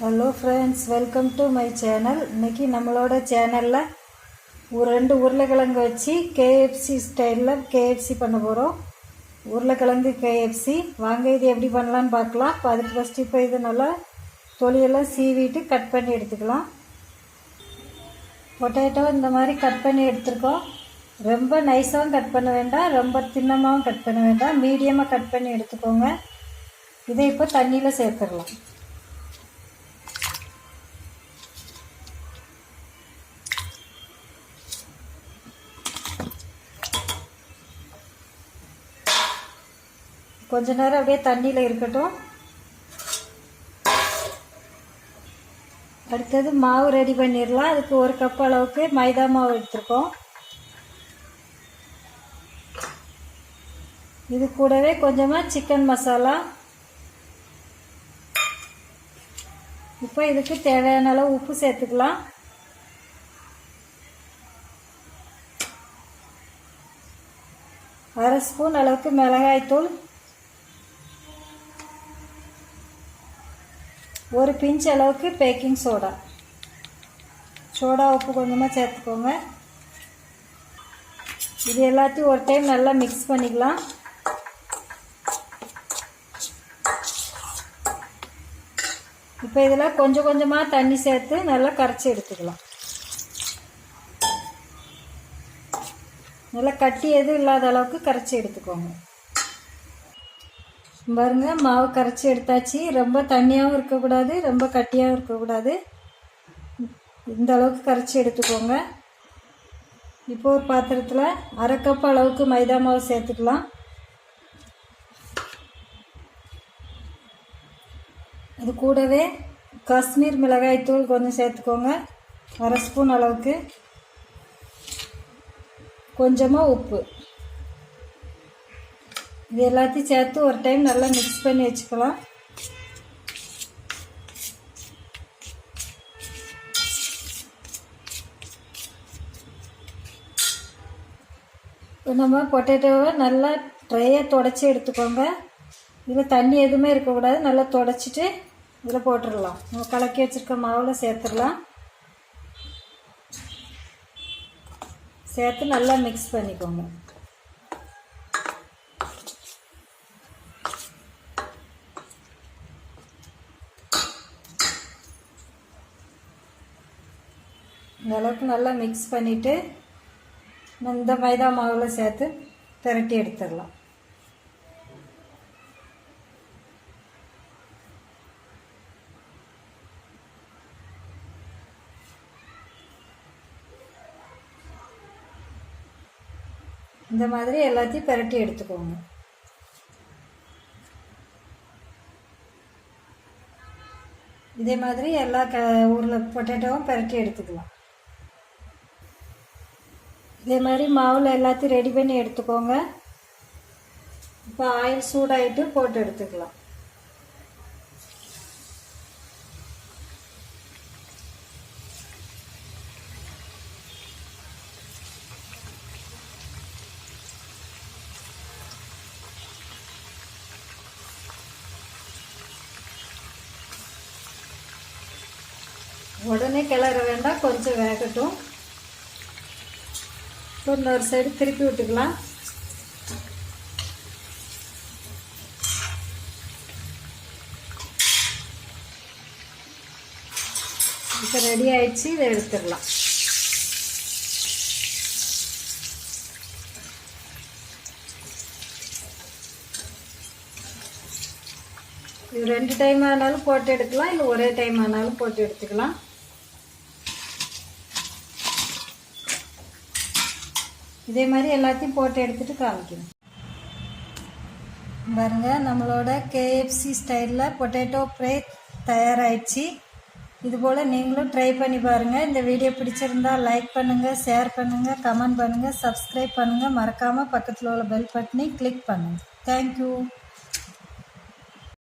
Hello friends, welcome to my channel. இன்றைக்கி நம்மளோட சேனலில் ஒரு 2 உருளைக்கிழங்கு வச்சு கேஎஃப்சி ஸ்டைலில் கேஎஃப்சி பண்ண போகிறோம். உருளைக்கிழங்கு கேஎஃப்சி வாங்க, இது எப்படி பண்ணலான்னு பார்க்கலாம். இப்போ அதுக்கு ஃபஸ்ட்டு இப்போ இது நல்லா தொலியெல்லாம் சீவிட்டு கட் பண்ணி எடுத்துக்கலாம். பொட்டேட்டோ இந்த மாதிரி கட் பண்ணி எடுத்துருக்கோம். ரொம்ப நைஸாகவும் கட் பண்ண வேண்டாம், ரொம்ப தின்னமாகவும் கட் பண்ண வேண்டாம், மீடியமாக கட் பண்ணி எடுத்துக்கோங்க. இதை இப்போ தண்ணியில் சேர்த்துடலாம். கொஞ்ச நேரம் அப்படியே தண்ணியில் இருக்கட்டும். அடுத்தது மாவு ரெடி பண்ணிடலாம். அதுக்கு 1 கப் அளவுக்கு மைதா மாவு எடுத்துருக்கோம். இது கூடவே கொஞ்சமாக சிக்கன் மசாலா. இப்போ இதுக்கு தேவையான அளவு உப்பு சேர்த்துக்கலாம். அரை ஸ்பூன் அளவுக்கு மிளகாய்த்தூள், 1 பிஞ்ச் அளவுக்கு பேக்கிங் சோடா, உப்பு கொஞ்சமாக சேர்த்துக்கோங்க. இது எல்லாத்தையும் ஒரு டைம் நல்லா மிக்ஸ் பண்ணிக்கலாம். இப்போ இதில் கொஞ்சம் கொஞ்சமாக தண்ணி சேர்த்து நல்லா கரைச்சி எடுத்துக்கலாம். நல்லா கட்டி எதுவும் இல்லாத அளவுக்கு கரைச்சி எடுத்துக்கோங்க. பாருங்க, மாவு கரைச்சி எடுத்தாச்சு. ரொம்ப தண்ணியாகவும் இருக்கக்கூடாது, ரொம்ப கட்டியாகவும் இருக்கக்கூடாது. இந்த அளவுக்கு கரைச்சி எடுத்துக்கோங்க. இப்போ ஒரு பாத்திரத்தில் அரை கப் அளவுக்கு மைதா மாவு சேர்த்துக்கலாம். அது கூடவே காஷ்மீர் மிளகாய் தூள் கொஞ்சம் சேர்த்துக்கோங்க, அரை ஸ்பூன் அளவுக்கு. கொஞ்சமாக உப்பு. இது எல்லாத்தையும் சேர்த்து ஒரு டைம் நல்லா மிக்ஸ் பண்ணி வச்சுக்கலாம். நம்ம பொட்டேட்டோவை நல்லா ட்ரையாக துடைச்சி எடுத்துக்கோங்க. இதில் தண்ணி எதுவுமே இருக்கக்கூடாது. நல்லா துடைச்சிட்டு இதில் போட்டுடலாம். நம்ம கலக்கி வச்சுருக்க மாவில் சேர்த்துடலாம். சேர்த்து நல்லா மிக்ஸ் பண்ணிக்கோங்க. இந்த அளவுக்கு நல்லா மிக்ஸ் பண்ணிவிட்டு இந்த மைதா மாவில் சேர்த்து திரட்டி எடுத்துடலாம். இந்த மாதிரி எல்லாத்தையும் திரட்டி எடுத்துக்கோங்க. இதே மாதிரி எல்லா உருளை பொட்டேட்டோவும் திரட்டி எடுத்துக்கலாம். இதே மாதிரி மாவில் எல்லாத்தையும் ரெடி பண்ணி எடுத்துக்கோங்க. இப்போ ஆயில் சூடாகிட்டு போட்டு எடுத்துக்கலாம். உடனே கிளற வேண்டாம், கொஞ்சம் வேகட்டும். இன்னொரு சைடு திருப்பி விட்டுக்கலாம். இப்போ ரெடி ஆயிடுச்சு. இதை எடுத்துடலாம். இது 2 டைம் ஆனாலும் போட்டு எடுக்கலாம், இல்லை ஒரே டைம் ஆனாலும் போட்டு எடுத்துக்கலாம். இதே மாதிரி எல்லாத்தையும் போட்டு எடுத்துகிட்டு காமிக்கணும். பாருங்க, நம்மளோட கேஎஃப்சி ஸ்டைலில் பொட்டேட்டோ ஃப்ரை தயாராகிடுச்சு. இதுபோல் நீங்களும் ட்ரை பண்ணி பாருங்கள். இந்த வீடியோ பிடிச்சிருந்தால் லைக் பண்ணுங்கள், ஷேர் பண்ணுங்கள், கமெண்ட் பண்ணுங்கள், சப்ஸ்கிரைப் பண்ணுங்கள். மறக்காமல் பக்கத்தில் உள்ள பெல் பட்டனை கிளிக் பண்ணுங்கள். தேங்க்யூ.